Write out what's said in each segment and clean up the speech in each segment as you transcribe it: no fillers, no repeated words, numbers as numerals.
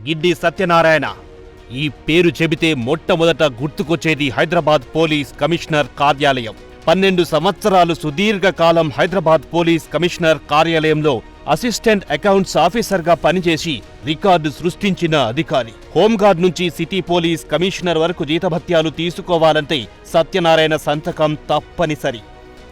గిడ్డి సత్యనారాయణ. ఈ పేరు చెబితే మొట్టమొదట గుర్తుకొచ్చేది హైదరాబాద్ పోలీస్ కమిషనర్ కార్యాలయం. 12 సంవత్సరాలు సుదీర్ఘకాలం హైదరాబాద్ పోలీస్ కమిషనర్ కార్యాలయంలో అసిస్టెంట్ అకౌంట్స్ ఆఫీసర్గా పనిచేసి రికార్డు సృష్టించిన అధికారి. హోంగార్డ్ నుంచి సిటీ పోలీస్ కమిషనర్ వరకు జీతభత్యాలు తీసుకోవాలంటే సత్యనారాయణ సంతకం తప్పనిసరి.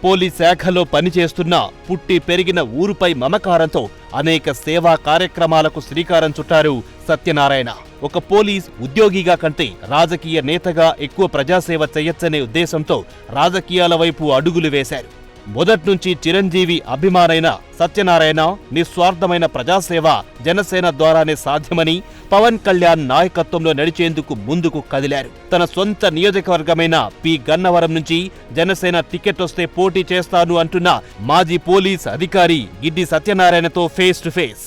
పోలీస్ శాఖలో పనిచేస్తున్నా పుట్టి పెరిగిన ఊరుపై మమకారంతో అనేక సేవా కార్యక్రమాలకు శ్రీకారం చుట్టారు సత్యనారాయణ. ఒక పోలీస్ ఉద్యోగిగా కంటే రాజకీయ నేతగా ఎక్కువ ప్రజాసేవ చేయొచ్చనే ఉద్దేశంతో రాజకీయాల వైపు అడుగులు వేశారు. మొదట్నుంచి చిరంజీవి అభిమానైన సత్యనారాయణ నిస్వార్థమైన ప్రజాసేవ జనసేన ద్వారానే సాధ్యమని పవన్ కళ్యాణ్ నాయకత్వంలో నడిచేందుకు ముందుకు కదిలారు. తన సొంత నియోజకవర్గమైన పి గన్నవరం నుంచి జనసేన టికెట్ వస్తే పోటీ చేస్తాను అంటున్న మాజీ పోలీస్ అధికారి గిడ్డి సత్యనారాయణతో ఫేస్ టు ఫేస్.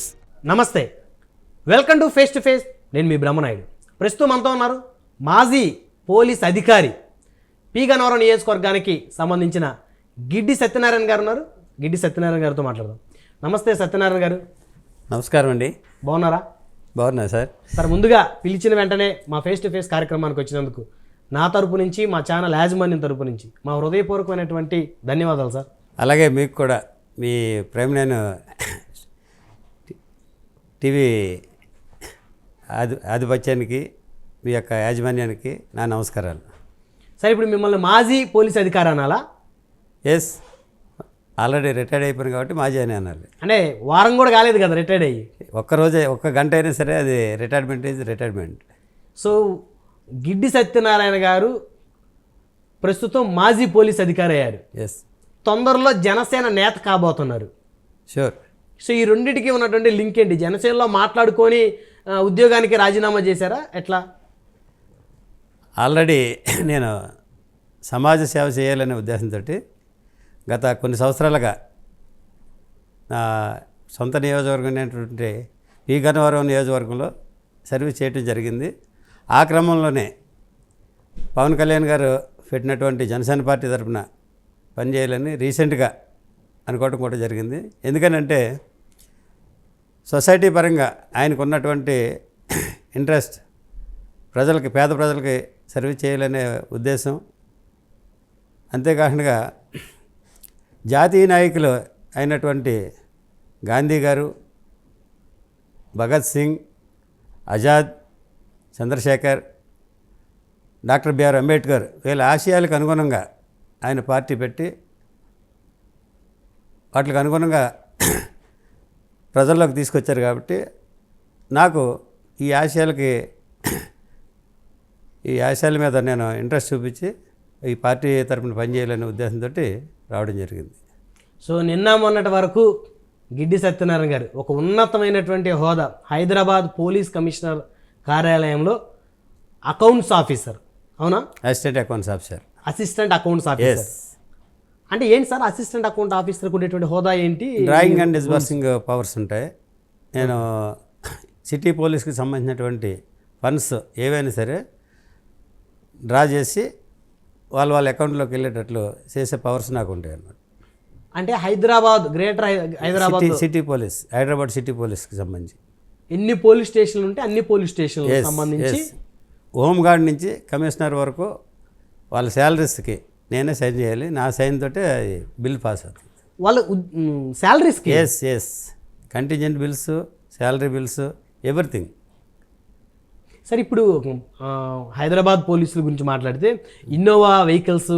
నమస్తే, welcome to face to face. నేను మీ బ్రహ్మనాయుడు. ప్రస్తుతం మనతో ఉన్నారు మాజీ పోలీస్ అధికారి పి గన్నవరం నియోజకవర్గానికి సంబంధించిన గిడ్డి సత్యనారాయణ గారు ఉన్నారు. గిడ్డి సత్యనారాయణ గారితో మాట్లాడదాం. నమస్తే సత్యనారాయణ గారు. నమస్కారం అండి. బాగున్నారా? బాగున్నా సార్. సార్, ముందుగా పిలిచిన వెంటనే మా ఫేస్ టు ఫేస్ కార్యక్రమానికి వచ్చినందుకు నా తరపు నుంచి, మా ఛానల్ యాజమాన్యం తరపు నుంచి మా హృదయపూర్వకమైనటువంటి ధన్యవాదాలు సార్. అలాగే మీకు కూడా మీ ప్రేమ నేను టీవీ ఆధిపత్యానికి మీ యొక్క యాజమాన్యానికి నా నమస్కారాలు. సార్, ఇప్పుడు మిమ్మల్ని మాజీ పోలీస్ అధికారి అనాలా? ఎస్, ఆల్రెడీ రిటైర్డ్ అయిపోయింది కాబట్టి మాజీ అని అనాలి. అంటే వారం కూడా కాలేదు కదా రిటైర్డ్ అయ్యి. ఒక్కరోజే, ఒక్క గంట అయినా సరే అది retirement is retirement. So Giddi Satyanarayana గారు ప్రస్తుతం మాజీ పోలీస్ అధికారి అయ్యారు. ఎస్, తొందరలో జనసేన నేత కాబోతున్నారు. షూర్. సో ఈ రెండింటికి ఉన్నటువంటి లింక్ ఏంటి? జనసేనలో మాట్లాడుకొని ఉద్యోగానికి రాజీనామా చేశారా ఎట్లా? ఆల్రెడీ నేను సమాజ సేవ చేయాలనే ఉద్దేశంతో గత కొన్ని సంవత్సరాలుగా నా సొంత నియోజకవర్గం అయినటువంటి పి గన్నవరం నియోజకవర్గంలో సర్వీస్ చేయడం జరిగింది. ఆ క్రమంలోనే పవన్ కళ్యాణ్ గారు పెట్టినటువంటి జనసేన పార్టీ తరఫున పనిచేయాలని రీసెంట్గా అనుకోవడం కూడా జరిగింది. ఎందుకనంటే సొసైటీ పరంగా ఆయనకు ఉన్నటువంటి ఇంట్రెస్ట్ ప్రజలకి, పేద ప్రజలకి సర్వీస్ చేయాలనే ఉద్దేశం. అంతేకాకుండా జాతీయ నాయకులు అయినటువంటి గాంధీ గారు, భగత్ సింగ్, ఆజాద్, చంద్రశేఖర్, డాక్టర్ బిఆర్ అంబేద్కర్ వీళ్ళ ఆశయాలకు అనుగుణంగా ఆయన పార్టీ పెట్టి వాటికి అనుగుణంగా ప్రజల్లోకి తీసుకొచ్చారు. కాబట్టి నాకు ఈ ఆశయాల మీద నేను ఇంట్రెస్ట్ చూపించి ఈ పార్టీ తరఫున పనిచేయాలనే ఉద్దేశంతో రావడం జరిగింది. సో నిన్న మొన్నటి వరకు గిడ్డి సత్యనారాయణ గారు ఒక ఉన్నతమైనటువంటి హోదా హైదరాబాద్ పోలీస్ కమిషనర్ కార్యాలయంలో అకౌంట్స్ ఆఫీసర్, అవునా? Assistant accounts officer. Assistant accounts officer అంటే ఏంటి సార్? అసిస్టెంట్ అకౌంట్ ఆఫీసర్కి ఉండేటువంటి హోదా ఏంటి? డ్రాయింగ్ అండ్ డిస్బర్సింగ్ పవర్స్ ఉంటాయి. నేను సిటీ పోలీస్కి సంబంధించినటువంటి ఫండ్స్ ఏవైనా సరే డ్రా చేసి వాళ్ళ అకౌంట్లోకి వెళ్ళేటట్లు చేసే పవర్స్ నాకు ఉంటాయి అన్నమాట. అంటే Hyderabad, greater Hyderabad city police, Hyderabad city పోలీస్కి సంబంధించి ఎన్ని పోలీస్ స్టేషన్లు ఉంటే అన్ని పోలీస్ స్టేషన్లకు సంబంధించి హోంగార్డ్ నుంచి కమిషనర్ వరకు వాళ్ళ శాలరీస్కి నేనే సైన్ చేయాలి. నా సైన్ తోటే బిల్ పాస్ అవుతుంది. వాళ్ళ శాలరీస్కి? Yes, contingent bills, salary bills, everything. Sir, ఇప్పుడు హైదరాబాద్ పోలీసుల గురించి మాట్లాడితే ఇన్నోవా వెహికల్స్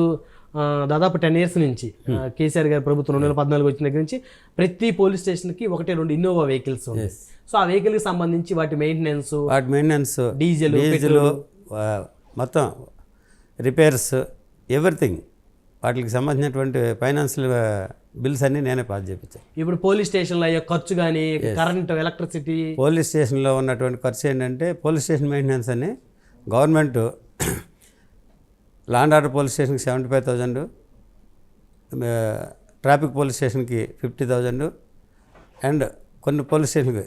దాదాపు 10 years నుంచి కేసీఆర్ గారి ప్రభుత్వం 2014 వచ్చిన దగ్గర నుంచి ప్రతి పోలీస్ స్టేషన్కి 1-2 ఇన్నోవా వెహికల్స్ ఉన్నాయి. సో ఆ వెహికల్కి సంబంధించి వాటి మెయింటెనెన్స్, డీజిల్, మొత్తం రిపేర్స్, ఎవ్రీథింగ్ వాటికి సంబంధించినటువంటి ఫైనాన్షియల్ బిల్స్ అన్నీ నేనే పాస్ చేయించాను. ఇప్పుడు పోలీస్ స్టేషన్లో అయ్యే ఖర్చు కానీ, కరెంట్, ఎలక్ట్రిసిటీ, పోలీస్ స్టేషన్లో ఉన్నటువంటి ఖర్చు ఏంటంటే పోలీస్ స్టేషన్ మెయింటెనెన్స్ అని government law and order police స్టేషన్కి 75,000, ట్రాఫిక్ పోలీస్ స్టేషన్కి 50,000 అండ్ కొన్ని పోలీస్ స్టేషన్కి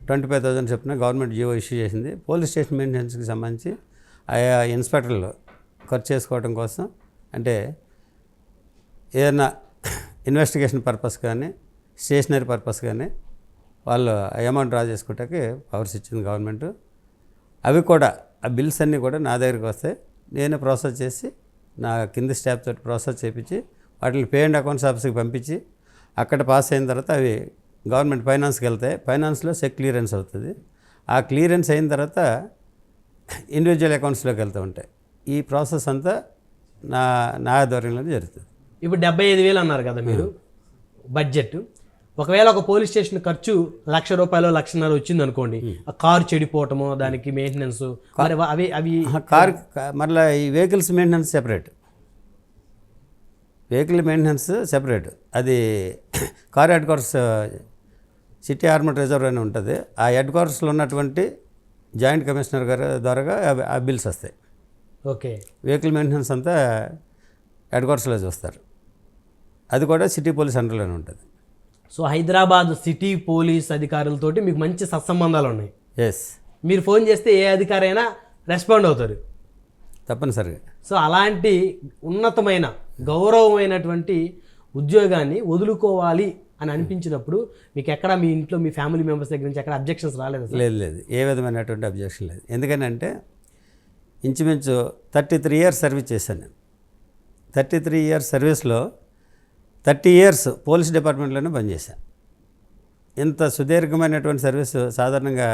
25,000 చొప్పున గవర్నమెంట్ జియో ఇష్యూ చేసింది. పోలీస్ స్టేషన్ మెయింటెనెన్స్కి సంబంధించి ఆయా ఇన్స్పెక్టర్లు ఖర్చు చేసుకోవడం కోసం, అంటే ఏదైనా ఇన్వెస్టిగేషన్ పర్పస్ కానీ, స్టేషనరీ పర్పస్ కానీ వాళ్ళు అమౌంట్ డ్రా చేసుకుంటాకి పవర్స్ ఇచ్చింది గవర్నమెంట్. అవి కూడా ఆ బిల్స్ అన్నీ కూడా నా దగ్గరికి వస్తాయి. నేనే ప్రాసెస్ చేసి నా కింది స్టాఫ్ తోటి ప్రాసెస్ చేయించి వాటిని పే అండ్ అకౌంట్స్ ఆఫీస్కి పంపించి అక్కడ పాస్ అయిన తర్వాత అవి గవర్నమెంట్ ఫైనాన్స్కి వెళ్తాయి. ఫైనాన్స్లో చెక్ క్లియరెన్స్ అవుతుంది. ఆ క్లియరెన్స్ అయిన తర్వాత ఇండివిజువల్ అకౌంట్స్లోకి వెళ్తూ ఉంటాయి. ఈ ప్రాసెస్ అంతా నా ఆధ్వర్యంలోనే జరుగుతుంది. ఇప్పుడు 75,000 అన్నారు కదా మీరు బడ్జెట్. ఒకవేళ ఒక పోలీస్ స్టేషన్ ఖర్చు ₹1,00,000 1,50,000 వచ్చింది అనుకోండి, ఆ కారు చెడిపోవటము, దానికి మెయింటెనెన్స్, అవి కార్ మళ్ళీ ఈ vehicles maintenance separate, vehicle maintenance separate. అది car headquarters city armed reserve అని ఉంటుంది. ఆ హెడ్ క్వార్టర్స్లో ఉన్నటువంటి జాయింట్ కమిషనర్ గారి ద్వారా ఆ బిల్స్ వస్తాయి. ఓకే. వెహికల్ మెయింటెనెన్స్ అంతా హెడ్ క్వార్టర్స్లో చూస్తారు. అది కూడా సిటీ పోలీస్ అండర్లోనే ఉంటుంది. సో హైదరాబాద్ సిటీ పోలీస్ అధికారులతోటి మీకు మంచి సత్సంబంధాలు ఉన్నాయి. ఎస్. మీరు ఫోన్ చేస్తే ఏ అధికారి అయినా రెస్పాండ్ అవుతారు తప్పనిసరిగా. సో అలాంటి ఉన్నతమైన గౌరవమైనటువంటి ఉద్యోగాన్ని వదులుకోవాలి అని అనిపించినప్పుడు మీకు ఎక్కడ మీ ఇంట్లో మీ ఫ్యామిలీ మెంబర్స్ దగ్గర నుంచి ఎక్కడ అబ్జెక్షన్స్ రాలేదు? లేదు, ఏ విధమైనటువంటి అబ్జెక్షన్ లేదు. ఎందుకనంటే ఇంచుమించు 33 ఇయర్స్ సర్వీస్ చేశాను నేను. 33 ఇయర్స్ సర్వీస్లో 30 ఇయర్స్ పోలీస్ డిపార్ట్మెంట్లోనే పనిచేశాను. ఇంత సుదీర్ఘమైనటువంటి సర్వీస్ సాధారణంగా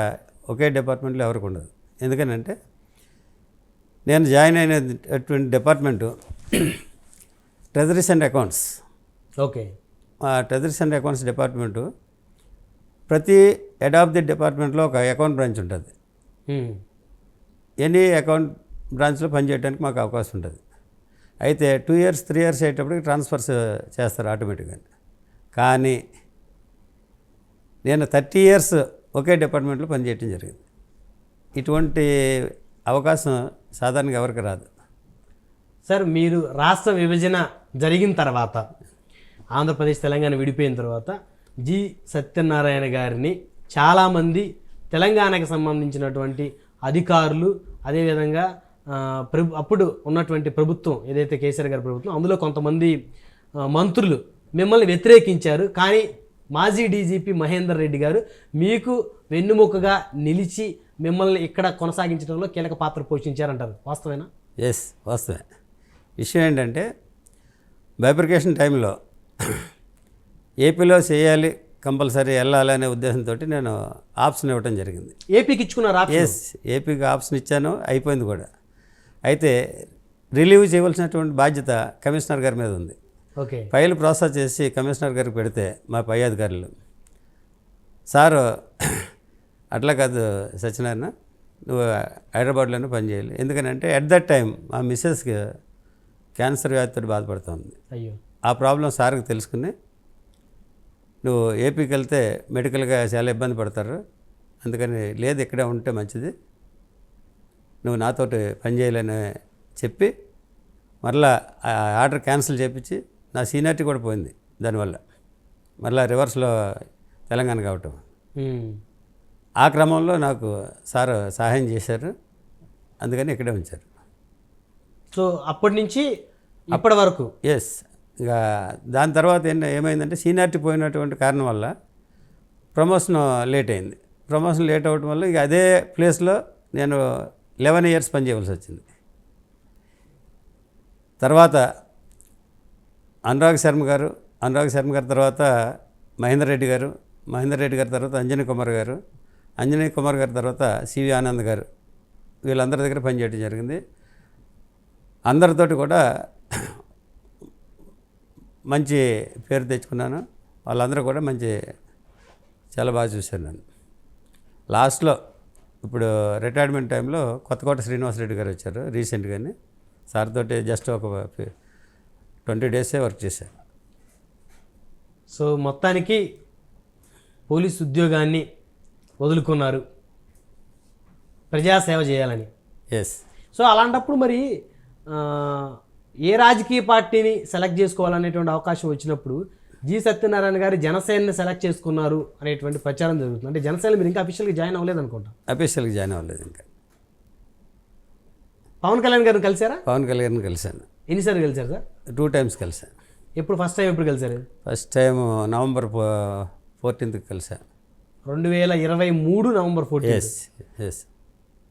ఒకే డిపార్ట్మెంట్లో ఎవరికి ఉండదు. ఎందుకనంటే నేను జాయిన్ అయినటువంటి department treasuries and accounts. Okay. Treasuries and accounts department ప్రతి హెడ్ ఆఫ్ ది డిపార్ట్మెంట్లో ఒక అకౌంట్ బ్రాంచ్ ఉంటుంది. ఎనీ అకౌంట్ బ్రాంచ్లో పనిచేయడానికి మాకు అవకాశం ఉంటుంది. అయితే 2 ఇయర్స్ 3 ఇయర్స్ అయ్యేటప్పటికి ట్రాన్స్ఫర్స్ చేస్తారు ఆటోమేటిక్గా. కానీ నేను 30 ఇయర్స్ ఒకే డిపార్ట్మెంట్లో పనిచేయటం జరిగింది. ఇటువంటి అవకాశం సాధారణంగా ఎవరికి రాదు. సార్, మీరు రాష్ట్ర విభజన జరిగిన తర్వాత, ఆంధ్రప్రదేశ్ తెలంగాణ విడిపోయిన తర్వాత జి సత్యనారాయణ గారిని చాలామంది తెలంగాణకి సంబంధించినటువంటి అధికారులు, అదేవిధంగా అప్పుడు ఉన్నటువంటి ప్రభుత్వం ఏదైతే కేసీఆర్ గారి ప్రభుత్వం, అందులో కొంతమంది మంత్రులు మిమ్మల్ని వ్యతిరేకించారు. కానీ మాజీ డీజీపీ మహేందర్ రెడ్డి గారు మీకు వెన్నుముకగా నిలిచి మిమ్మల్ని ఇక్కడ కొనసాగించడంలో కీలక పాత్ర పోషించారంటారు. వాస్తవేనా? ఎస్, వాస్తవే. విషయం ఏంటంటే బైఫర్కేషన్ టైంలో ఏపీలో చేయాలి, కంపల్సరీ వెళ్ళాలి అనే ఉద్దేశంతో నేను ఆప్షన్ ఇవ్వడం జరిగింది. ఏపీకి ఇచ్చుకున్నారు? ఎస్, ఏపీకి ఆప్షన్ ఇచ్చాను, అయిపోయింది కూడా. అయితే రిలీవ్ చేయవలసినటువంటి బాధ్యత కమిషనర్ గారి మీద ఉంది. ఓకే. ఫైల్ ప్రాసెస్ చేసి కమిషనర్ గారికి పెడితే మా పై అధికారులు, సారు అట్లా కాదు సత్యనారాయణ, నువ్వు హైదరాబాద్లోనే పనిచేయాలి. ఎందుకనంటే ఎట్ దట్ టైం మా మిస్సెస్కి క్యాన్సర్ వ్యాధితో బాధపడుతుంది. అయ్యో. ఆ ప్రాబ్లం సార్కి తెలుసుకుని, నువ్వు ఏపీకి వెళ్తే మెడికల్గా చాలా ఇబ్బంది పడతారు, అందుకని లేదు ఇక్కడే ఉంటే మంచిది, నువ్వు నాతోటి పని చేయాలని చెప్పి మరలా ఆ ఆర్డర్ క్యాన్సిల్ చేయించి నా సీనియారిటీ కూడా పోయింది దానివల్ల. మరలా రివర్స్లో తెలంగాణ కావటం. ఆ క్రమంలో నాకు సార్ సహాయం చేశారు, అందుకని ఇక్కడే ఉంచారు. సో అప్పటి నుంచి అప్పటి వరకు? ఎస్. ఇంకా దాని తర్వాత ఏమైందంటే సీనియారిటీ పోయినటువంటి కారణం వల్ల ప్రమోషన్ లేట్ అయింది. ప్రమోషన్ లేట్ అవ్వడం వల్ల ఇక అదే ప్లేస్లో నేను 11 ఇయర్స్ పనిచేయవలసి వచ్చింది. తర్వాత అనురాగ్ శర్మ గారు తర్వాత మహేందర్ రెడ్డి గారు తర్వాత అంజనీ కుమార్ గారు తర్వాత సివి ఆనంద్ గారు, వీళ్ళందరి దగ్గర పనిచేయడం జరిగింది. అందరితోటి కూడా మంచి పేరు తెచ్చుకున్నాను. వాళ్ళందరూ కూడా చాలా బాగా చూశారు నన్ను. లాస్ట్లో ఇప్పుడు రిటైర్మెంట్ టైంలో కొత్తకోట శ్రీనివాసరెడ్డి గారు వచ్చారు రీసెంట్గానే. సార్ తోటి జస్ట్ ఒక 20 డేసే వర్క్ చేశాను. సో మొత్తానికి పోలీస్ ఉద్యోగాన్ని వదులుకున్నారు ప్రజాసేవ చేయాలని. ఎస్. సో అలాంటప్పుడు మరి ఏ రాజకీయ పార్టీని సెలెక్ట్ చేసుకోవాలనేటువంటి అవకాశం వచ్చినప్పుడు జి సత్యనారాయణ గారు జనసేనని సెలెక్ట్ చేసుకున్నారు అనేటువంటి ప్రచారం జరుగుతుంది. అంటే జనసేన మీరు ఇంకా అఫీషియల్గా జాయిన్ అవ్వలేదు అనుకుంటా? అఫీషియల్గా జాయిన్ అవ్వలేదు ఇంకా. పవన్ కళ్యాణ్ గారిని కలిసారా? పవన్ కళ్యాణ్ కలిశాను. ఎన్నిసార్లు కలిసారు సార్? 2 టైమ్స్ కలిశాను. ఫస్ట్ టైం ఎప్పుడు కలిసారు? ఫస్ట్ టైం నవంబర్ 14th కలిశాను. 2023 నవంబర్ 14. Yes yes.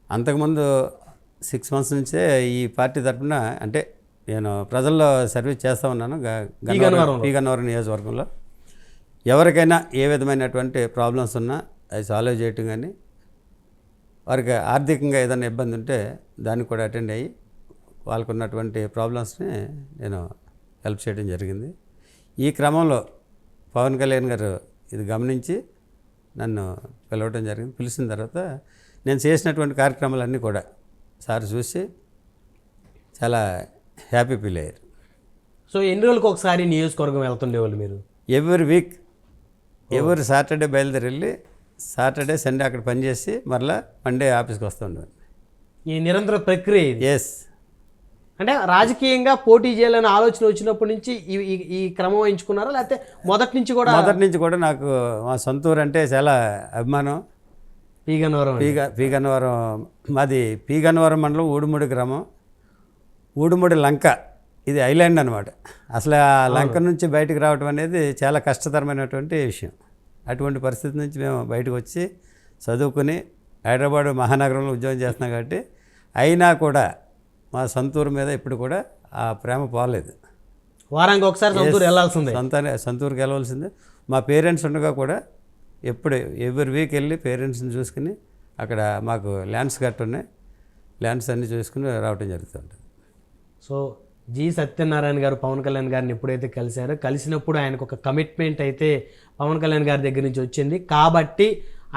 అంతకుముందు 6 months నుంచే ఈ పార్టీ తరఫున అంటే నేను ప్రజల్లో సర్వీస్ చేస్తూ ఉన్నాను పీగన్నవరం నియోజకవర్గంలో. ఎవరికైనా ఏ విధమైనటువంటి ప్రాబ్లమ్స్ ఉన్నా అది సాల్వ్ చేయటం, కానీ వారికి ఆర్థికంగా ఏదైనా ఇబ్బంది ఉంటే దానికి కూడా అటెండ్ అయ్యి వాళ్ళకు ఉన్నటువంటి ప్రాబ్లమ్స్ని నేను హెల్ప్ చేయడం జరిగింది. ఈ క్రమంలో పవన్ కళ్యాణ్ గారు ఇది గమనించి నన్ను పిలవడం జరిగింది. పిలిచిన తర్వాత నేను చేసినటువంటి కార్యక్రమాలన్నీ కూడా సార్ చూసి చాలా హ్యాపీ ఫీల్ అయ్యారు. సో ఎన్ని రోజులకు ఒకసారి నియోజకవర్గం వెళ్తుండేవాళ్ళు మీరు? ఎవ్రీ వీక్, ఎవరి సాటర్డే బయలుదేరి వెళ్ళి సాటర్డే సండే అక్కడ పనిచేసి మరలా మండే ఆఫీస్కి వస్తూ ఉండేవాడిని. ఈ నిరంతర ప్రక్రియ ఇది. ఎస్. అంటే రాజకీయంగా పోటీ చేయాలనే ఆలోచన వచ్చినప్పటి నుంచి ఈ క్రమం ఎంచుకున్నారా, లేకపోతే మొదటి నుంచి కూడా? నాకు మా సొంత ఊరు అంటే చాలా అభిమానం. పీగన్నవరం మాది పీగన్నవరం మండలం ఊడుమూడి గ్రామం, ఊడుమూడి లంక. ఇది ఐలాండ్ అనమాట. అసలు ఆ లంక నుంచి బయటకు రావడం అనేది చాలా కష్టతరమైనటువంటి విషయం. అటువంటి పరిస్థితి నుంచి మేము బయటకు వచ్చి చదువుకుని హైదరాబాద్ మహానగరంలో ఉద్యోగం చేస్తున్నాం కాబట్టి, అయినా కూడా మా సొంతూరు మీద ఇప్పుడు కూడా ఆ ప్రేమ పోలేదు. వారానికి ఒకసారి సొంతూరు వెళ్ళాల్సిందే, సొంతూరుకి వెళ్ళవలసిందే. మా పేరెంట్స్ ఉండగా కూడా ఎప్పుడు ఎవ్రీ వీక్ వెళ్ళి పేరెంట్స్ని చూసుకుని అక్కడ మాకు ల్యాండ్స్ గట్టు ఉన్నాయి, ల్యాండ్స్ అన్నీ చూసుకుని రావటం జరుగుతుంది. సో జి సత్యనారాయణ గారు పవన్ కళ్యాణ్ గారిని ఎప్పుడైతే కలిసినప్పుడు ఆయనకు ఒక కమిట్మెంట్ అయితే పవన్ కళ్యాణ్ గారి దగ్గర నుంచి వచ్చింది కాబట్టి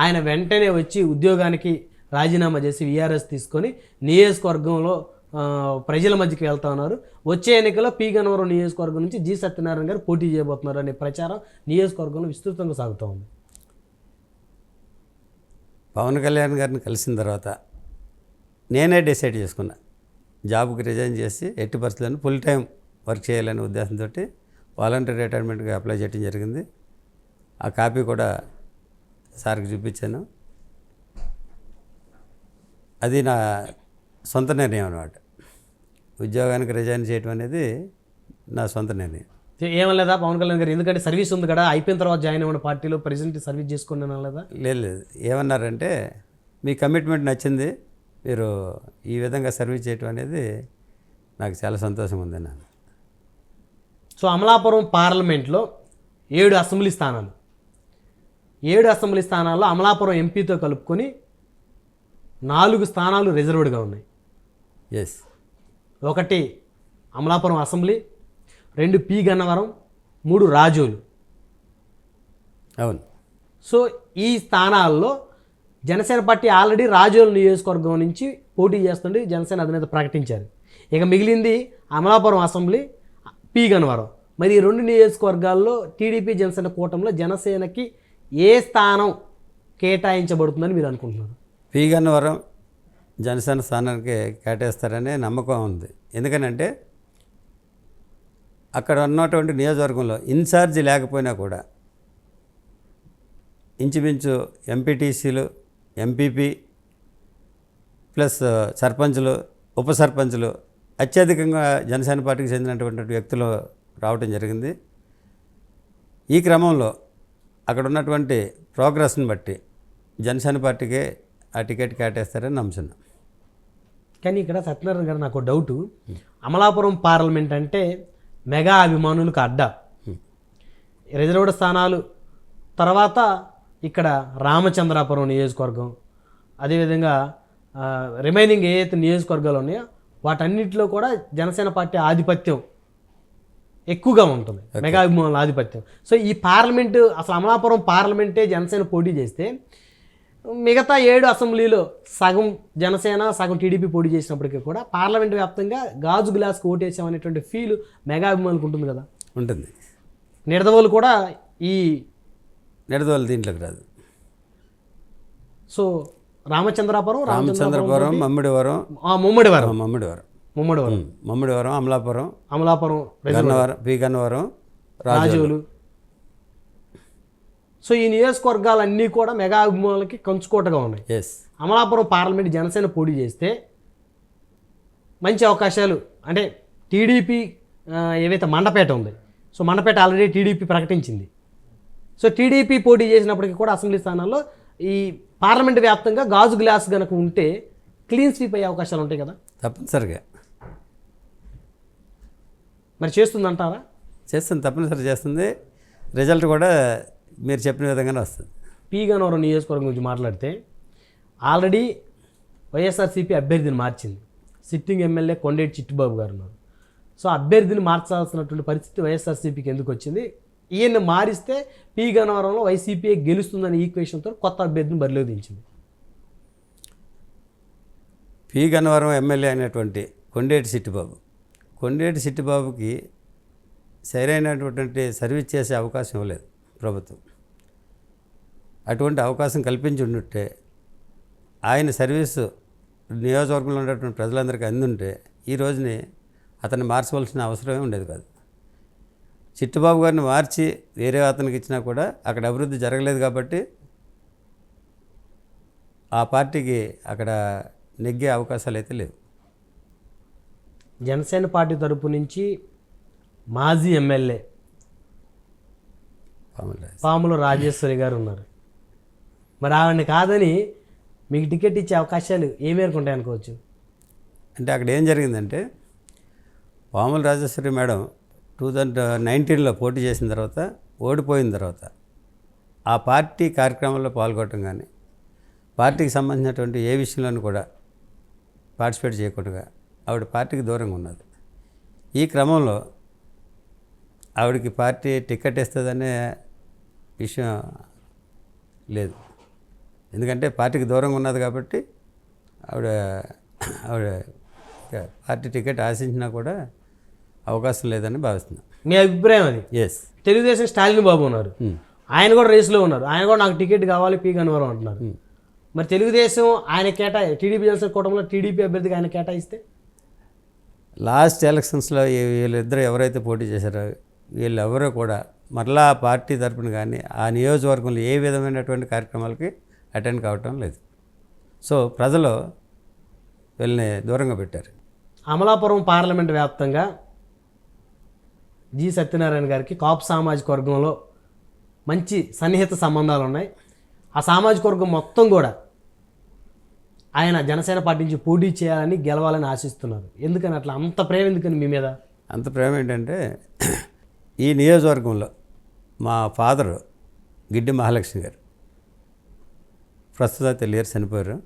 ఆయన వెంటనే వచ్చి ఉద్యోగానికి రాజీనామా చేసి వీఆర్ఎస్ తీసుకొని నియోజకవర్గంలో ప్రజల మధ్యకి వెళ్తా ఉన్నారు. వచ్చే ఎన్నికల్లో పీగన్నవరం నియోజకవర్గం నుంచి జి సత్యనారాయణ గారు పోటీ చేయబోతున్నారు అనే ప్రచారం నియోజకవర్గంలో విస్తృతంగా సాగుతూ ఉంది. పవన్ కళ్యాణ్ గారిని కలిసిన తర్వాత నేనే డిసైడ్ చేసుకున్నా, జాబ్కి రిజైన్ చేసి ఎట్టి పరిస్థితులను ఫుల్ టైం వర్క్ చేయాలనే ఉద్దేశంతో వాలంటీర్ రిటైర్మెంట్గా అప్లై చేయడం జరిగింది. ఆ కాపీ కూడా సార్కి చూపించాను. అది నా సొంత నిర్ణయం అన్నమాట. ఉద్యోగానికి రిజైన్ చేయడం అనేది నా సొంత నిర్ణయం. ఏమలేదా పవన్ కళ్యాణ్ గారు? ఎందుకంటే సర్వీస్ ఉంది కదా, అయిపోయిన తర్వాత జాయిన్ అవ్వడం పార్టీలో ప్రెజెంట్ సర్వీస్ చేసుకోండి అనలేదా? లేదు, ఏమన్నారంటే మీ కమిట్మెంట్ నచ్చింది, మీరు ఈ విధంగా సర్వీస్ చేయటం అనేది నాకు చాలా సంతోషం ఉంది అన్నాను. సో అమలాపురం పార్లమెంట్లో 7 అసెంబ్లీ స్థానాలు, 7 అసెంబ్లీ స్థానాల్లో అమలాపురం ఎంపీతో కలుపుకొని 4 స్థానాలు రిజర్వ్డ్గా ఉన్నాయి. Yes. 1 Amalapuram assembly, 2 P Gannavaram, 3 Razole. అవును. సో ఈ స్థానాల్లో జనసేన పార్టీ ఆల్రెడీ రాజోలు నియోజకవర్గం నుంచి పోటీ చేస్తుంటే జనసేన అధినేత ప్రకటించారు. ఇక మిగిలింది అమలాపురం అసెంబ్లీ, పి గన్నవరం. మరి ఈ 2 నియోజకవర్గాల్లో టీడీపీ జనసేన కూటమిలో జనసేనకి ఏ స్థానం కేటాయించబడుతుందని మీరు అనుకుంటున్నారు? పి గన్నవరం జనసేన స్థానానికి కేటాయిస్తారనే నమ్మకం ఉంది. ఎందుకనంటే అక్కడ ఉన్నటువంటి నియోజకవర్గంలో ఇన్ఛార్జి లేకపోయినా కూడా ఇంచుమించు ఎంపీటీసీలు, ఎంపీపీ ప్లస్ సర్పంచులు, ఉప సర్పంచులు అత్యధికంగా జనసేన పార్టీకి చెందినటువంటి వ్యక్తులు రావడం జరిగింది. ఈ క్రమంలో అక్కడ ఉన్నటువంటి ప్రోగ్రెస్ని బట్టి జనసేన పార్టీకే ఆ టికెట్ కేటాయిస్తారని నమ్ముతున్నాను. కానీ ఇక్కడ సత్యనారాయణ గారు నాకు డౌటు, అమలాపురం పార్లమెంట్ అంటే మెగా అభిమానులకు అడ్డా, రిజర్వ్డ్ స్థానాలు తర్వాత ఇక్కడ రామచంద్రాపురం నియోజకవర్గం, అదేవిధంగా రిమైనింగ్ ఏదైతే నియోజకవర్గాలు ఉన్నాయో వాటన్నిటిలో కూడా జనసేన పార్టీ ఆధిపత్యం ఎక్కువగా ఉంటుంది, మెగా అభిమానుల ఆధిపత్యం. సో ఈ పార్లమెంటు అసలు అమలాపురం పార్లమెంటే జనసేన పోటీ చేస్తే మిగతా 7 అసెంబ్లీలో సగం జనసేన సగం టీడీపీ పోటీ చేసినప్పటికీ కూడా పార్లమెంట్ వ్యాప్తంగా గాజు గ్లాస్కి ఓటేసామనేటువంటి ఫీల్ మెగా అభిమానులకు ఉంటుంది కదా? ఉంటుంది. నిడదవోలు కూడా ఈ నిడదవోలు దీంట్లోకి రాదు. So Ramachandrapuram, Mummidivaram, Amalapuram, P Gannavaram, Razole. So ఈ నియోజకవర్గాలన్నీ కూడా మెగా అభిమానులకి కంచుకోటగా ఉన్నాయి. ఎస్. అమలాపురం పార్లమెంట్ జనసేన పోటీ చేస్తే మంచి అవకాశాలు, అంటే టీడీపీ ఏవైతే మండపేట ఉంది, సో మండపేట ఆల్రెడీ టీడీపీ ప్రకటించింది, సో టీడీపీ పోటీ చేసినప్పటికీ కూడా అసెంబ్లీ స్థానాల్లో ఈ పార్లమెంట్ వ్యాప్తంగా గాజు గ్లాస్ కనుక ఉంటే క్లీన్ స్వీప్ అయ్యే అవకాశాలు ఉంటాయి కదా, తప్పనిసరిగా మరి చేస్తుందంటారా? చేస్తుంది, తప్పనిసరి చేస్తుంది. రిజల్ట్ కూడా మీరు చెప్పిన విధంగానే వస్తుంది. పి గన్నవరం నియోజకవర్గం గురించి మాట్లాడితే ఆల్రెడీ వైఎస్ఆర్సీపీ అభ్యర్థిని మార్చింది. సిట్టింగ్ ఎమ్మెల్యే కొండేటి చిట్టిబాబు గారు ఉన్నారు. సో అభ్యర్థిని మార్చాల్సినటువంటి పరిస్థితి వైఎస్ఆర్సీపీకి ఎందుకు వచ్చింది? ఈయన్ని మారిస్తే పి గన్నవరంలో వైసీపీ గెలుస్తుందనే ఈక్వేషన్తో కొత్త అభ్యర్థిని బరిలో దించింది. పి గన్నవరం ఎమ్మెల్యే అయినటువంటి కొండేటి సిట్టిబాబుకి సరైనటువంటి సర్వీస్ చేసే అవకాశం ఇవ్వలేదు ప్రభుత్వం. అటువంటి అవకాశం కల్పించి ఉంటే ఆయన సర్వీసు నియోజకవర్గంలో ఉన్నటువంటి ప్రజలందరికీ అందుంటే ఈ రోజుని అతన్ని మార్చవలసిన అవసరమే ఉండేది కాదు. చిట్టిబాబు గారిని మార్చి వేరే అతనికి ఇచ్చినా కూడా అక్కడ అభివృద్ధి జరగలేదు కాబట్టి ఆ పార్టీకి అక్కడ నెగ్గే అవకాశాలు అయితే లేవు. జనసేన పార్టీ తరపు నుంచి మాజీ ఎమ్మెల్యే పాముల రాజేశ్వరి గారు ఉన్నారు. మరి ఆవిడని కాదని మీకు టికెట్ ఇచ్చే అవకాశాలు ఏ మేరకు ఉంటాయి అనుకోవచ్చు? అంటే అక్కడ ఏం జరిగిందంటే పాముల రాజేశ్వరి మేడం 2019లో పోటీ చేసిన తర్వాత ఓడిపోయిన తర్వాత ఆ పార్టీ కార్యక్రమాల్లో పాల్గొనడం కానీ పార్టీకి సంబంధించినటువంటి ఏ విషయంలోనూ కూడా పార్టిసిపేట్ చేయకుండా ఆవిడ పార్టీకి దూరంగా ఉన్నది. ఈ క్రమంలో ఆవిడకి పార్టీ టికెట్ ఇస్తుందనే విషయం లేదు. ఎందుకంటే పార్టీకి దూరంగా ఉన్నది కాబట్టి ఆవిడ పార్టీ టికెట్ ఆశించినా కూడా అవకాశం లేదని భావిస్తున్నాను. మీ అభిప్రాయం అది? ఎస్. తెలుగుదేశం స్టాలిన్ బాబు ఉన్నారు, ఆయన కూడా రేసులో ఉన్నారు, ఆయన కూడా నాకు టికెట్ కావాలి పి గన్నవరం అంటున్నారు. మరి తెలుగుదేశం ఆయన టీడీపీ జనసేన కూటమిలో టీడీపీ అభ్యర్థికి ఆయన కేటాయిస్తే లాస్ట్ ఎలక్షన్స్లో వీళ్ళిద్దరూ ఎవరైతే పోటీ చేశారో వీళ్ళెవరూ కూడా మరలా పార్టీ తరపున కానీ ఆ నియోజకవర్గంలో ఏ విధమైనటువంటి కార్యక్రమాలకి అటెండ్ కావటం లేదు. సో ప్రజలు వీళ్ళని దూరంగా పెట్టారు. అమలాపురం పార్లమెంట్ వ్యాప్తంగా జి సత్యనారాయణ గారికి కాపు సామాజిక వర్గంలో మంచి సన్నిహిత సంబంధాలు ఉన్నాయి. ఆ సామాజిక వర్గం మొత్తం కూడా ఆయన జనసేన పార్టీ నుంచి పోటీ చేయాలని గెలవాలని ఆశిస్తున్నారు. ఎందుకని అట్లా అంత ప్రేమ ఎందుకని మీ మీద? అంత ప్రేమ ఏంటంటే ఈ నియోజకవర్గంలో మా ఫాదరు గిడ్డి మహాలక్ష్మి గారు ప్రస్తుత తెలియరు, చనిపోయారు.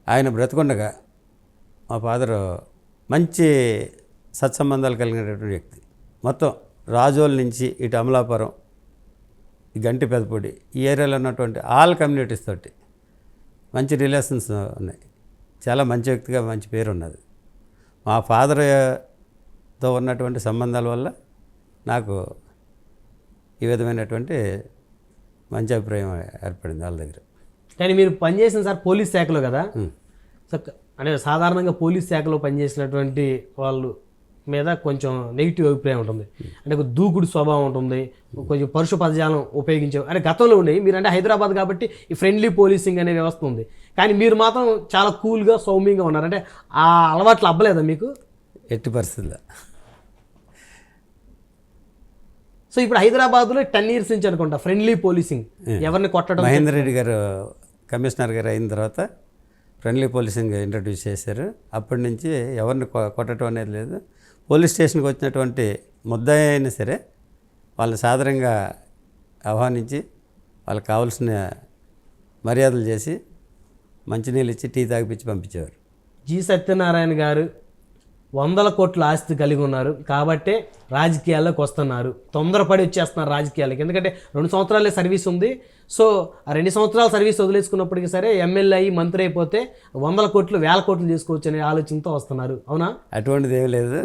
ఆయన బ్రతికొండగా మా ఫాదరు మంచి సత్సంబంధాలు కలిగినటువంటి వ్యక్తి. మొత్తం రాజోల్ నుంచి ఇటు అమలాపురం, ఈ గంటి పెదపొడి, ఈ ఏరియాలో ఉన్నటువంటి ఆల్ కమ్యూనిటీస్ తోటి మంచి రిలేషన్స్ ఉన్నాయి. చాలా మంచి వ్యక్తిగా మంచి పేరు ఉన్నది. మా ఫాదర్తో ఉన్నటువంటి సంబంధాల వల్ల నాకు ఈ విధమైనటువంటి మంచి అభిప్రాయం ఏర్పడింది వాళ్ళ దగ్గర. కానీ మీరు పనిచేసిన సార్ పోలీస్ శాఖలో కదా, సో అంటే సాధారణంగా పోలీస్ శాఖలో పనిచేసినటువంటి వాళ్ళు మీద కొంచెం నెగిటివ్ అభిప్రాయం ఉంటుంది. అంటే ఒక దూకుడు స్వభావం ఉంటుంది, కొంచెం పరుష పదజాలం ఉపయోగించే అంటే గతంలో ఉండేవి. మీరు అంటే హైదరాబాద్ కాబట్టి ఈ ఫ్రెండ్లీ పోలీసింగ్ అనే వ్యవస్థ ఉంది. కానీ మీరు మాత్రం చాలా కూల్గా సౌమ్యంగా ఉన్నారు. అంటే ఆ అలవాట్లు అవ్వలేదా మీకు? ఎట్టి పరిస్థితుల్లో. సో ఇప్పుడు హైదరాబాద్లో 10 years నుంచి అనుకుంటా ఫ్రెండ్లీ పోలీసింగ్, ఎవరిని కొట్టడం. మహేందర్ రెడ్డి గారు కమిషనర్ గారు అయిన తర్వాత ఫ్రెండ్లీ పోలీసింగ్ ఇంట్రడ్యూస్ చేశారు. అప్పటి నుంచి ఎవరిని కొట్టడం అనేది లేదు. పోలీస్ స్టేషన్కి వచ్చినటువంటి ముద్దాయి అయినా సరే వాళ్ళని సాధారణంగా ఆహ్వానించి వాళ్ళకి కావాల్సిన మర్యాదలు చేసి మంచినీళ్ళు ఇచ్చి టీ తాగిపించి పంపించేవారు. జి సత్యనారాయణ గారు 100 కోట్ల ఆస్తి కలిగి ఉన్నారు కాబట్టే రాజకీయాల్లోకి వస్తున్నారు. తొందరపడి వచ్చేస్తున్నారు రాజకీయాలకి. ఎందుకంటే 2 సంవత్సరాలే సర్వీస్ ఉంది. సో ఆ 2 సంవత్సరాల సర్వీస్ వదిలేసుకున్నప్పటికీ సరే ఎమ్మెల్యే అయ్యి మంత్రి అయిపోతే 100 కోట్లు 1000 కోట్లు చేసుకోవచ్చు అనే ఆలోచనతో వస్తున్నారు. అవునా? అటువంటిది ఏం లేదు.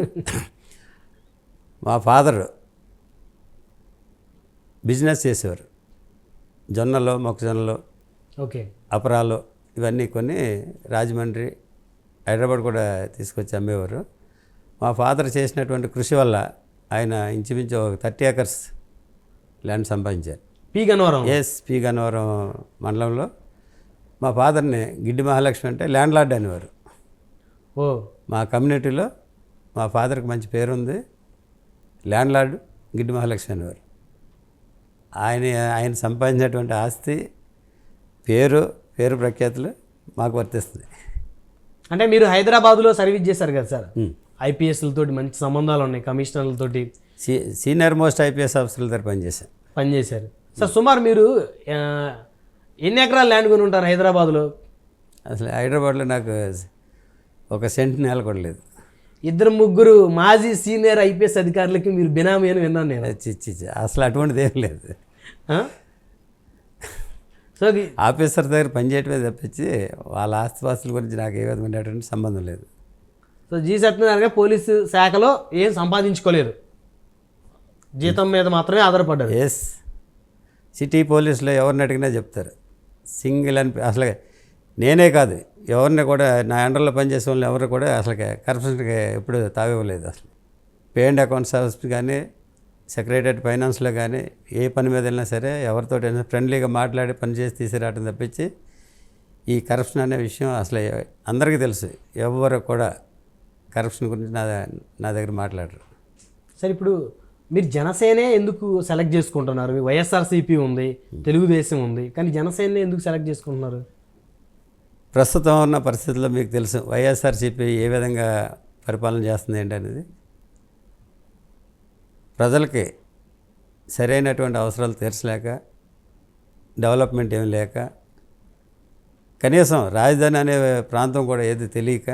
మా ఫాదర్ బిజినెస్ చేసేవారు. జొన్నలు, మొక్కజొన్నలు, ఓకే, అపరాలు ఇవన్నీ కొన్ని రాజమండ్రి, హైదరాబాద్ కూడా తీసుకొచ్చి అమ్మేవారు. మా ఫాదర్ చేసినటువంటి కృషి వల్ల ఆయన ఇంచుమించు 30 acres ల్యాండ్ సంపాదించారు. P Gannavaram. Yes, P Gannavaram మండలంలో మా ఫాదర్ని గిడ్డి మహాలక్ష్మి అంటే ల్యాండ్ లార్డ్ అనేవారు. ఓ, మా కమ్యూనిటీలో మా ఫాదర్కి మంచి పేరు ఉంది. ల్యాండ్ లార్డ్ గిడ్డి మహాలక్ష్మి అనేవారు. ఆయన సంపాదించినటువంటి ఆస్తి పేరు ప్రఖ్యాతులు మాకు వర్తిస్తుంది. అంటే మీరు హైదరాబాద్లో సర్వీస్ చేశారు కదా సార్, ఐపీఎస్లతోటి మంచి సంబంధాలు ఉన్నాయి, కమిషనర్లతోటి సీనియర్ మోస్ట్ ఐపీఎస్ ఆఫీసర్ల దగ్గర పనిచేశారు సార్. సుమారు మీరు ఎన్ని ఎకరాలు ల్యాండ్ కొని ఉంటారు హైదరాబాద్లో? అసలు హైదరాబాద్లో నాకు ఒక సెంట్ నేల కూడా లేదు. 2-3 మాజీ సీనియర్ ఐపీఎస్ అధికారులకి మీరు బినామీ అని విన్నాను నేను. అసలు అటువంటిది ఏం లేదు. సో ఆఫీసర్ దగ్గర పనిచేయటమే తప్పించి వాళ్ళ ఆస్తిపాస్తుల గురించి నాకు ఏ విధమైనటువంటి సంబంధం లేదు. సో జి సత్యనారాయణ గారు పోలీసు శాఖలో ఏం సంపాదించుకోలేరు, జీతం మీద మాత్రమే ఆధారపడ్డారు. ఎస్, సిటీ పోలీసులో ఎవరిని అడిగినా చెప్తారు సింగిల్ అని. అసలు నేనే కాదు, ఎవరిని కూడా నా అండర్లో పనిచేసే వాళ్ళని ఎవరు కూడా అసలు కరప్షన్కి ఎప్పుడు తావివ్వలేదు. అసలు పే అండ్ అకౌంట్స్ ఆఫీస్ కానీ, సెక్రటరీ ఫైనాన్స్లో కానీ ఏ పని మీద వెళ్ళినా సరే ఎవరితో ఫ్రెండ్లీగా మాట్లాడి పని చేసి తీసుకురావడం తప్పించి ఈ కరప్షన్ అనే విషయం అసలు అందరికీ తెలుసు. ఎవరు కూడా కరప్షన్ గురించి నా దగ్గర మాట్లాడరు. సరే, ఇప్పుడు మీరు జనసేనే ఎందుకు సెలెక్ట్ చేసుకుంటున్నారు? వైఎస్ఆర్సీపీ ఉంది, తెలుగుదేశం ఉంది, కానీ జనసేన ఎందుకు సెలెక్ట్ చేసుకుంటున్నారు? ప్రస్తుతం ఉన్న పరిస్థితుల్లో మీకు తెలుసు వైఎస్ఆర్సీపీ ఏ విధంగా పరిపాలన చేస్తుంది ఏంటనేది. ప్రజలకి సరైనటువంటి అవసరాలు తీర్చలేక, డెవలప్మెంట్ ఏమి లేక, కనీసం రాజధాని అనే ప్రాంతం కూడా ఏది తెలియక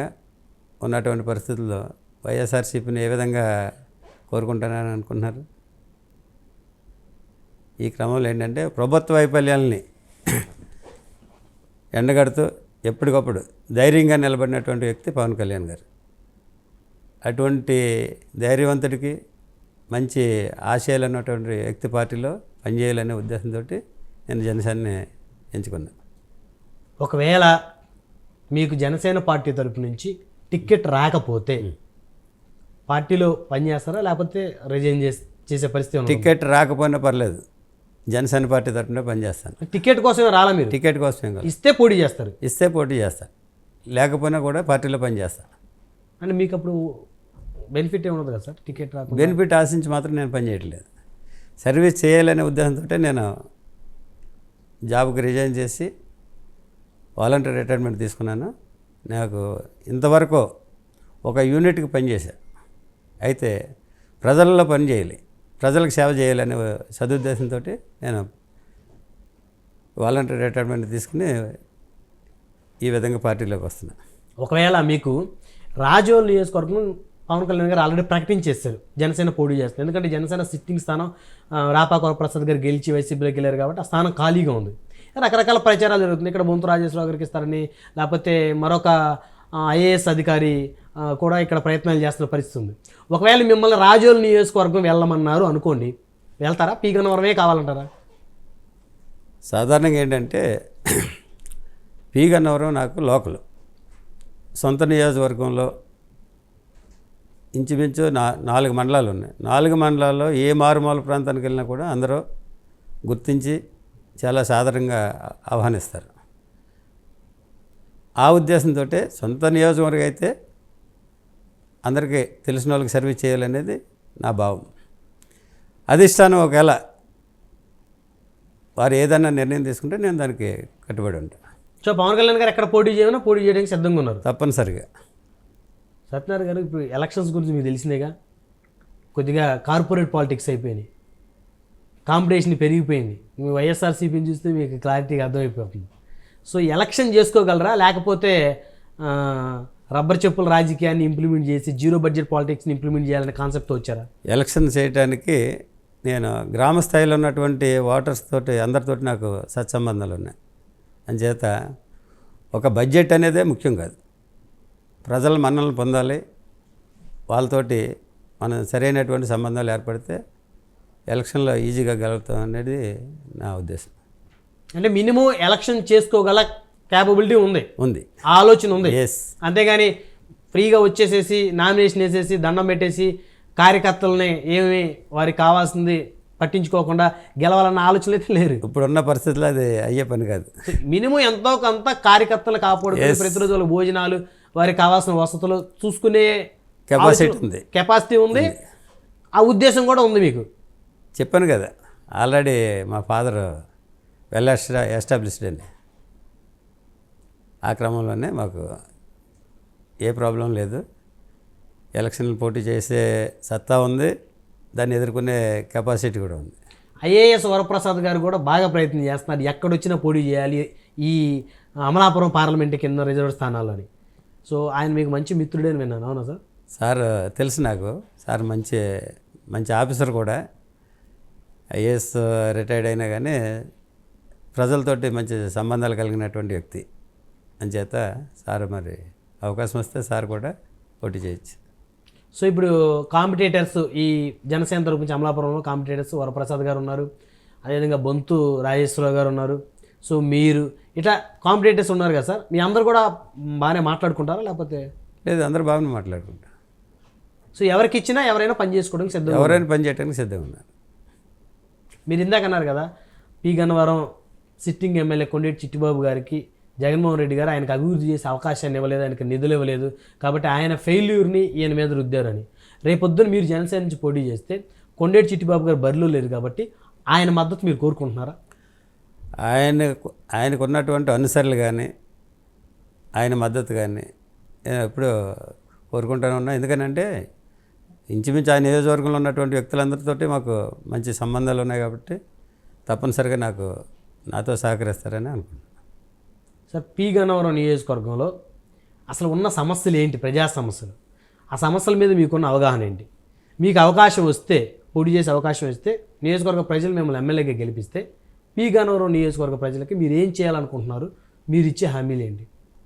ఉన్నటువంటి పరిస్థితుల్లో వైఎస్ఆర్సీపీని ఏ విధంగా కోరుకుంటానని అనుకుంటున్నారు? ఈ క్రమంలో ఏంటంటే ప్రభుత్వ వైఫల్యాలని ఎండగడుతూ ఎప్పటికప్పుడు ధైర్యంగా నిలబడినటువంటి వ్యక్తి పవన్ కళ్యాణ్ గారు. అటువంటి ధైర్యవంతుడికి, మంచి ఆశయాలు ఉన్నటువంటి వ్యక్తి పార్టీలో పనిచేయాలనే ఉద్దేశంతో నేను జనసేనని ఎంచుకున్నాను. ఒకవేళ మీకు జనసేన పార్టీ తరపు నుంచి టికెట్ రాకపోతే పార్టీలో పనిచేస్తారా, లేకపోతే రిజైన్ చేసే పరిస్థితి ఉందా? టికెట్ రాకపోయినా పర్లేదు, జనసేన పార్టీ తరఫున పనిచేస్తాను. టికెట్ కోసమే రాలా మీరు? టికెట్ కోసమే కాదు, ఇస్తే పోటీ చేస్తారు. ఇస్తే పోటీ చేస్తాను, లేకపోయినా కూడా పార్టీలో పనిచేస్తాను. అంటే మీకు అప్పుడు బెనిఫిట్ ఏముండదు కదా సార్ టికెట్ రాకుండా? బెనిఫిట్ ఆశించి మాత్రం నేను పనిచేయట్లేదు. సర్వీస్ చేయాలనే ఉద్దేశంతో నేను జాబ్కి రిజైన్ చేసి వాలంటీర్ రిటైర్మెంట్ తీసుకున్నాను. నాకు ఇంతవరకు ఒక యూనిట్కి పనిచేశాను. అయితే ప్రజల్లో పని చేయాలి, ప్రజలకు సేవ చేయాలనే సదుద్దేశంతో నేను వాలంటీర్ రిటైర్మెంట్ తీసుకుని ఈ విధంగా పార్టీలోకి వస్తున్నాను. ఒకవేళ మీకు రాజోల్ నియోజకవర్గం పవన్ కళ్యాణ్ గారు ఆల్రెడీ ప్రకటించేస్తారు జనసేన పోటీ చేస్తారు. ఎందుకంటే జనసేన సిట్టింగ్ స్థానం రాపాక వరప్రసాద్ గారు గెలిచి వైసీపీలోకి వెళ్ళారు కాబట్టి ఆ స్థానం ఖాళీగా ఉంది. రకరకాల ప్రచారాలు జరుగుతుంది. ఇక్కడ బొంతు రాజేశ్వరరావు గారికి ఇస్తారని, లేకపోతే మరొక ఐఏఎస్ అధికారి కూడా ఇక్కడ ప్రయత్నాలు చేస్తున్న పరిస్థితి ఉంది. ఒకవేళ మిమ్మల్ని రాజోల్ నియోజకవర్గం వెళ్ళమన్నారు అనుకోండి, వెళ్తారా? పీ గన్నవరమే కావాలంటారా? సాధారణంగా ఏంటంటే పీ గన్నవరం నాకు లోకల్, సొంత నియోజకవర్గంలో ఇంచుమించు 4 మండలాలు ఉన్నాయి. 4 మండలాల్లో ఏ మారుమూల ప్రాంతానికి వెళ్ళినా కూడా అందరూ గుర్తించి చాలా సాధారణంగా ఆహ్వానిస్తారు. ఆ ఉద్దేశంతో సొంత నియోజకవర్గం అయితే అందరికీ తెలిసిన వాళ్ళకి సర్వీస్ చేయాలనేది నా భావం. అధిష్టానం ఒకవేళ వారు ఏదైనా నిర్ణయం తీసుకుంటే నేను దానికి కట్టుబడి ఉంటాను. సో పవన్ కళ్యాణ్ గారు ఎక్కడ పోటీ చేయమన్నా పోటీ చేయడానికి సిద్ధంగా ఉన్నారు? తప్పనిసరిగా. సత్యనారాయణ గారు, ఇప్పుడు ఎలక్షన్స్ గురించి మీకు తెలిసిందేగా, కొద్దిగా కార్పొరేట్ పాలిటిక్స్ అయిపోయినాయి, కాంపిటీషన్ పెరిగిపోయింది. మీ వైఎస్ఆర్సీపీని చూస్తే మీకు క్లారిటీగా అర్థమైపోతుంది. సో ఎలక్షన్ చేసుకోగలరా, లేకపోతే రబ్బర్ చెప్పుల రాజకీయాన్ని ఇంప్లిమెంట్ చేసి జీరో బడ్జెట్ పాలిటిక్స్ని ఇంప్లిమెంట్ చేయాలనే కాన్సెప్ట్తో వచ్చారా? ఎలక్షన్ చేయడానికి నేను గ్రామ స్థాయిలో ఉన్నటువంటి ఓటర్స్ తోటి అందరితోటి నాకు సత్సంబంధాలు ఉన్నాయి. అంచేత ఒక బడ్జెట్ అనేదే ముఖ్యం కాదు, ప్రజల మన్ననలు పొందాలి, వాళ్ళతోటి మనం సరైనటువంటి సంబంధాలు ఏర్పడితే ఎలక్షన్లో ఈజీగా గెలుగుతాం అనేది నా ఉద్దేశం. అంటే మినిమం ఎలక్షన్ చేసుకోగల క్యాపబిలిటీ ఉంది, ఆలోచన ఉంది. ఎస్. అంతేగాని ఫ్రీగా వచ్చేసేసి నామినేషన్ వేసేసి దండం పెట్టేసి కార్యకర్తలని ఏమి వారికి కావాల్సింది పట్టించుకోకుండా గెలవాలన్న ఆలోచనలు అయితే లేరు. ఇప్పుడున్న పరిస్థితుల్లో అది అయ్యే పని కాదు. మినిమం ఎంతో కొంత కార్యకర్తలు కాపాడుకుని ప్రతిరోజు వాళ్ళ భోజనాలు, వారికి కావాల్సిన వసతులు చూసుకునే కెపాసిటీ ఉంది, ఆ ఉద్దేశం కూడా ఉంది మీకు. చెప్పాను కదా, ఆల్రెడీ మా ఫాదర్ వెల్ ఎస్టాబ్లిష్డ్ అండి. ఆ క్రమంలోనే మాకు ఏ ప్రాబ్లం లేదు. ఎలక్షన్లు పోటీ చేసే సత్తా ఉంది, దాన్ని ఎదుర్కొనే కెపాసిటీ కూడా ఉంది. ఐఏఎస్ వరప్రసాద్ గారు కూడా బాగా ప్రయత్నం చేస్తున్నారు, ఎక్కడొచ్చినా పోటీ చేయాలి ఈ అమలాపురం పార్లమెంట్ కింద రిజర్వ్ స్థానాలని. సో ఆయన మీకు మంచి మిత్రుడే అని విన్నాను, అవునా సార్? సార్ తెలుసు నాకు. సార్ మంచి మంచి ఆఫీసర్ కూడా. ఐఏఎస్ రిటైర్డ్ అయినా కానీ ప్రజలతోటి మంచి సంబంధాలు కలిగినటువంటి వ్యక్తి. అంచేత సార్ మరి అవకాశం వస్తే సార్ కూడా పోటీ చేయొచ్చు. సో ఇప్పుడు కాంపిటేటర్స్ ఈ జనసేన తరపు నుంచి అమలాపురంలో కాంపిటేటర్స్ వరప్రసాద్ గారు ఉన్నారు, అదేవిధంగా బొంతు రాజేశ్వరరావు గారు ఉన్నారు. సో మీరు ఇట్లా కాంపిటేటర్స్ ఉన్నారు కదా సార్, మీ అందరు కూడా బాగానే మాట్లాడుకుంటారా లేకపోతే? లేదు, అందరూ బాగానే మాట్లాడుకుంటారు. సో ఎవరికి ఇచ్చినా ఎవరైనా పని చేసుకోవడానికి సిద్ధం, ఎవరైనా పని చేయడానికి సిద్ధంగా ఉన్నారు. మీరు ఇందాక అన్నారు కదా P Gannavaram sitting MLA Kondeti Chittibabu గారికి జగన్మోహన్ రెడ్డి గారు ఆయనకు అభివృద్ధి చేసే అవకాశాన్ని ఇవ్వలేదు, ఆయనకు నిధులు ఇవ్వలేదు, కాబట్టి ఆయన ఫెయిల్యూర్ని ఈయన మీద రుద్దారని. రేపొద్దున మీరు జనసేన నుంచి పోటీ చేస్తే కొండేటి చిట్టిబాబు గారు బరిలో లేరు కాబట్టి ఆయన మద్దతు మీరు కోరుకుంటున్నారా? ఆయనకు ఉన్నటువంటి అనుసరులు కానీ ఆయన మద్దతు కానీ నేను ఎప్పుడూ కోరుకుంటూనే ఉన్నా. ఎందుకనంటే ఇంచుమించు ఆ నియోజకవర్గంలో ఉన్నటువంటి వ్యక్తులందరితోటి మాకు మంచి సంబంధాలు ఉన్నాయి కాబట్టి తప్పనిసరిగా నాతో సహకరిస్తారని అనుకుంటున్నాను. సార్ పి గన్నవరం నియోజకవర్గంలో అసలు ఉన్న సమస్యలు ఏంటి, ప్రజా సమస్యలు, ఆ సమస్యల మీద మీకున్న అవగాహన ఏంటి? మీకు అవకాశం వస్తే, పోటీ చేసే అవకాశం వస్తే, నియోజకవర్గ ప్రజలు మిమ్మల్ని ఎమ్మెల్యేగా గెలిపిస్తే పి గన్నవరం నియోజకవర్గ ప్రజలకి మీరు ఏం చేయాలనుకుంటున్నారు, మీరు ఇచ్చే హామీలు ఏంటి?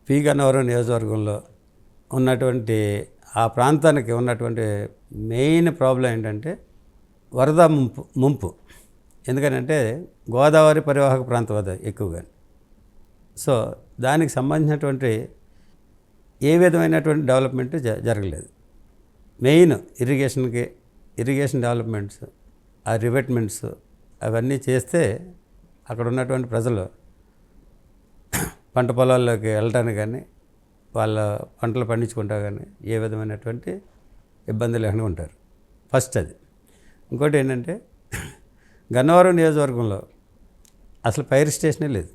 పి గన్నవరం నియోజకవర్గంలో ఉన్నటువంటి ఆ ప్రాంతానికి ఉన్నటువంటి మెయిన్ ప్రాబ్లం ఏంటంటే వరద ముంపు. ఎందుకనంటే గోదావరి పరివాహక ప్రాంతం అది ఎక్కువగా. సో దానికి సంబంధించినటువంటి ఏ విధమైనటువంటి డెవలప్మెంట్ జరగలేదు. మెయిన్ ఇరిగేషన్ డెవలప్మెంట్స్, ఆ రివెట్మెంట్స్ అవన్నీ చేస్తే అక్కడ ఉన్నటువంటి ప్రజలు పంట పొలాల్లోకి వెళ్ళటానికి కానీ వాళ్ళ పంటలు పండించుకుంటా కానీ ఏ విధమైనటువంటి ఇబ్బంది లేకుండా ఉంటారు. ఫస్ట్ అది. ఇంకోటి ఏంటంటే గన్నవరం నియోజకవర్గంలో అసలు ఫైర్ స్టేషనే లేదు.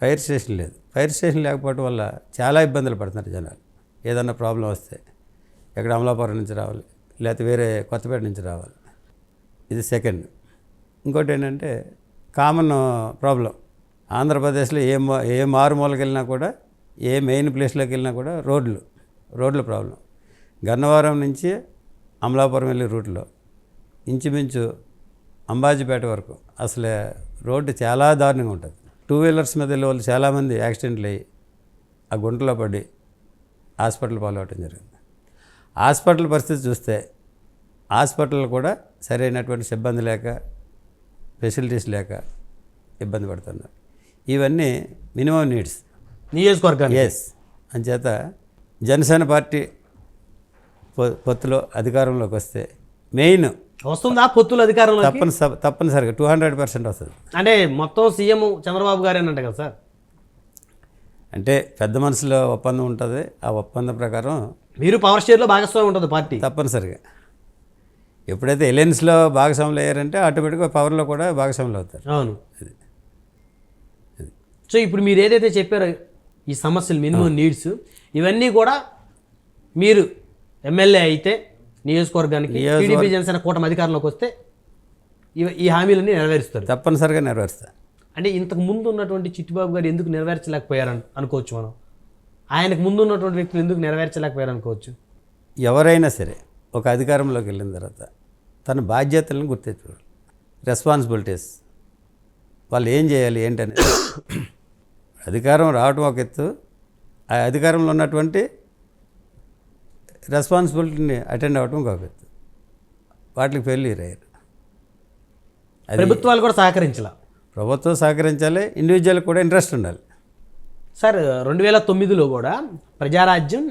ఫైర్ స్టేషన్ లేకపోవడం వల్ల చాలా ఇబ్బందులు పడుతున్నారు జనాలు. ఏదన్నా ప్రాబ్లం వస్తే ఎక్కడ అమలాపురం నుంచి రావాలి, లేకపోతే వేరే కొత్తపేట నుంచి రావాలి. ఇది సెకండ్. ఇంకోటి ఏంటంటే కామన్ ప్రాబ్లం ఆంధ్రప్రదేశ్లో ఏ మారుమూలకి వెళ్ళినా కూడా, ఏ మెయిన్ ప్లేస్లోకి వెళ్ళినా కూడా రోడ్ల ప్రాబ్లం. గన్నవరం నుంచి అమలాపురం వెళ్ళే రూట్లో ఇంచుమించు అంబాజీపేట వరకు అసలే రోడ్డు చాలా దారుణంగా ఉంటుంది. 2 వీలర్స్ మీద వెళ్ళే వాళ్ళు చాలామంది యాక్సిడెంట్లు అయ్యి ఆ గుంటలో పడి హాస్పిటల్ పాలవటం జరిగింది. హాస్పిటల్ పరిస్థితి చూస్తే హాస్పిటల్ కూడా సరైనటువంటి సిబ్బంది లేక, ఫెసిలిటీస్ లేక ఇబ్బంది పడుతున్నారు. ఇవన్నీ మినిమం నీడ్స్ నియోజకవర్గాన్ని. ఎస్. అంచేత జనసేన పార్టీ పొత్తులో అధికారంలోకి వస్తే మెయిన్ వస్తుందా పొత్తుల అధికారంలో? తప్పనిసరిగా 200% వస్తుంది. అంటే మొత్తం సీఎం చంద్రబాబు గారేనంట కదా సార్? అంటే పెద్ద మనసులో ఒప్పందం ఉంటుంది. ఆ ఒప్పందం ప్రకారం మీరు పవర్ షేర్లో భాగస్వామి ఉంటుంది పార్టీ తప్పనిసరిగా. ఎప్పుడైతే ఎలయన్స్లో భాగస్వాములు అయ్యారంటే ఆటోమేటిక్గా పవర్లో కూడా భాగస్వాములు అవుతారు. అవును. సో ఇప్పుడు మీరు ఏదైతే చెప్పారో ఈ సమస్యలు, మినిమం నీడ్స్, ఇవన్నీ కూడా మీరు ఎమ్మెల్యే అయితే నియోజకవర్గానికి టీడీపీ జనసేన కూటమి అధికారంలోకి వస్తే ఈ హామీలన్నీ నెరవేరుస్తారు? తప్పనిసరిగా నెరవేరుస్తారు. అంటే ఇంతకు ముందు ఉన్నటువంటి చిట్టిబాబు గారు ఎందుకు నెరవేర్చలేకపోయారని అనుకోవచ్చు మనం? ఆయనకు ముందు ఉన్నటువంటి వ్యక్తులు ఎందుకు నెరవేర్చలేకపోయారు అనుకోవచ్చు? ఎవరైనా సరే ఒక అధికారంలోకి వెళ్ళిన తర్వాత తన బాధ్యతలను గుర్తెచ్చుకోవాలి. రెస్పాన్సిబిలిటీస్, వాళ్ళు ఏం చేయాలి ఏంటని. అధికారం రావడం ఒక ఎత్తు, ఆ అధికారంలో ఉన్నటువంటి రెస్పాన్సిబిలిటీని అటెండ్ అవ్వడం ఇంకొక ఎత్తు. వాటికి ఫెయిల్యూర్ అయ్యారు. ప్రభుత్వాలు కూడా సహకరించాలి. ప్రభుత్వం సహకరించాలి, ఇండివిజువల్ కూడా ఇంట్రెస్ట్ ఉండాలి. సార్ 2009లో కూడా ప్రజారాజ్యం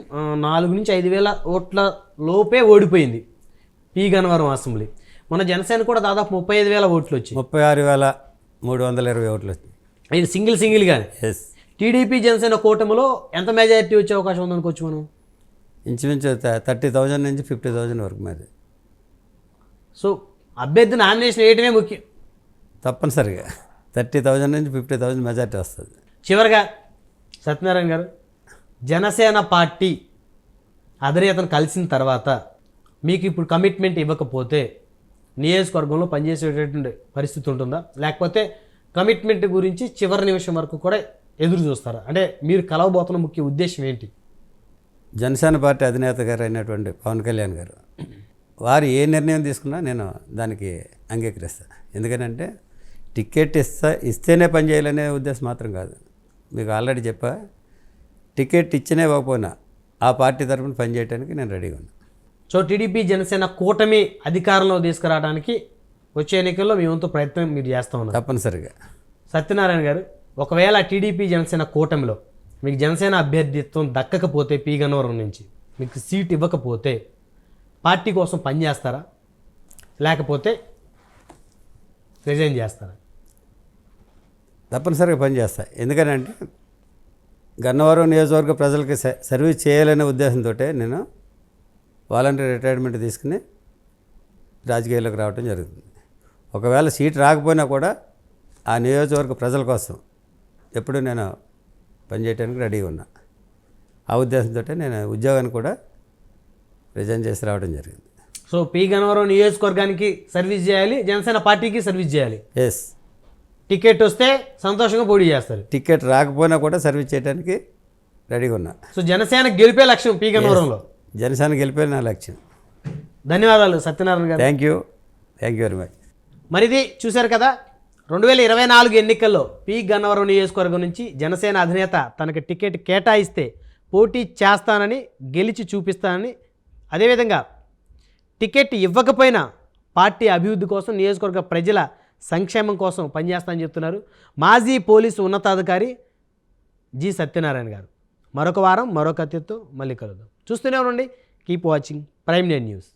4,000 నుంచి 5,000 ఓట్ల లోపే ఓడిపోయింది పి గన్నవరం అసెంబ్లీ. మన జనసేన కూడా దాదాపు 35,000 ఓట్లు వచ్చాయి. 36,320 ఓట్లు వచ్చాయి. ఇది సింగిల్గానే. ఎస్. టీడీపీ జనసేన కూటమిలో ఎంత మెజారిటీ వచ్చే అవకాశం ఉందనుకోవచ్చు మనం? ఇంచుమించు 30,000 నుంచి 50,000 వరకు మరి. సో అభ్యర్థి నామినేషన్ వేయటమే ముఖ్యం. తప్పనిసరిగా 30,000 నుంచి 50,000 మెజార్టీ వస్తుంది. చివరిగా సత్యనారాయణ గారు, జనసేన పార్టీ అధినేతను కలిసిన తర్వాత మీకు ఇప్పుడు కమిట్మెంట్ ఇవ్వకపోతే నియోజకవర్గంలో పనిచేసేటటువంటి పరిస్థితి ఉంటుందా, లేకపోతే కమిట్మెంట్ గురించి చివరి నిమిషం వరకు కూడా ఎదురు చూస్తారా? అంటే మీరు కలవబోతున్న ముఖ్య ఉద్దేశం ఏంటి? జనసేన పార్టీ అధినేత గారు అయినటువంటి పవన్ కళ్యాణ్ గారు వారు ఏ నిర్ణయం తీసుకున్నా నేను దానికి అంగీకరిస్తాను. ఎందుకనంటే టికెట్ ఇస్తేనే పని చేయాలనే ఉద్దేశం మాత్రం కాదు. మీకు ఆల్రెడీ చెప్పా, టికెట్ ఇచ్చినే ఇవ్వకపోయినా ఆ పార్టీ తరఫున పనిచేయడానికి నేను రెడీగా ఉన్నాను. సో టీడీపీ జనసేన కూటమి అధికారంలో తీసుకురావడానికి వచ్చే ఎన్నికల్లో మీ వంతు ప్రయత్నం మీరు చేస్తూ ఉన్నారు. తప్పనిసరిగా. సత్యనారాయణ గారు, ఒకవేళ టీడీపీ జనసేన కూటమిలో మీకు జనసేన అభ్యర్థిత్వం దక్కకపోతే, పి గన్నవరం నుంచి మీకు సీట్ ఇవ్వకపోతే పార్టీ కోసం పనిచేస్తారా, లేకపోతే రిజైన్ చేస్తారా? తప్పనిసరిగా పనిచేస్తా. ఎందుకనంటే గన్నవరం నియోజకవర్గ ప్రజలకి సర్వీస్ చేయాలనే ఉద్దేశంతో నేను వాలంటీర్ రిటైర్మెంట్ తీసుకుని రాజకీయాల్లోకి రావడం జరుగుతుంది. ఒకవేళ సీట్ రాకపోయినా కూడా ఆ నియోజకవర్గ ప్రజల కోసం ఎప్పుడు నేను పనిచేయడానికి రెడీగా ఉన్నా. ఆ ఉద్దేశంతో నేను ఉద్యోగాన్ని కూడా రిజైన్ చేసి రావడం జరిగింది. సో పి గన్నవరం నియోజకవర్గానికి సర్వీస్ చేయాలి, జనసేన పార్టీకి సర్వీస్ చేయాలి. ఎస్. టికెట్ వస్తే సంతోషంగా పోటీ చేస్తారు. టికెట్ రాకపోయినా కూడా సర్వీస్ చేయడానికి రెడీగా ఉన్నా. సో జనసేన గెలిపే లక్ష్యం పి గన్నవరంలో. జనసేన గెలిపే నా లక్ష్యం. ధన్యవాదాలు సత్యనారాయణ గారు. Thank you very much. మరిది చూశారు కదా, 2024 ఎన్నికల్లో పి గన్నవరం నియోజకవర్గం నుంచి జనసేన అధినేత తనకు టికెట్ కేటాయిస్తే పోటీ చేస్తానని, గెలిచి చూపిస్తానని, అదేవిధంగా టికెట్ ఇవ్వకపోయినా పార్టీ అభివృద్ధి కోసం, నియోజకవర్గ ప్రజల సంక్షేమం కోసం పనిచేస్తానని చెప్తున్నారు మాజీ పోలీసు ఉన్నతాధికారి జి సత్యనారాయణ గారు. మరొక వారం మరొక అతిథితో మళ్ళీ కలుద్దాం. చూస్తూనే ఉండండి. Keep watching Prime nine news.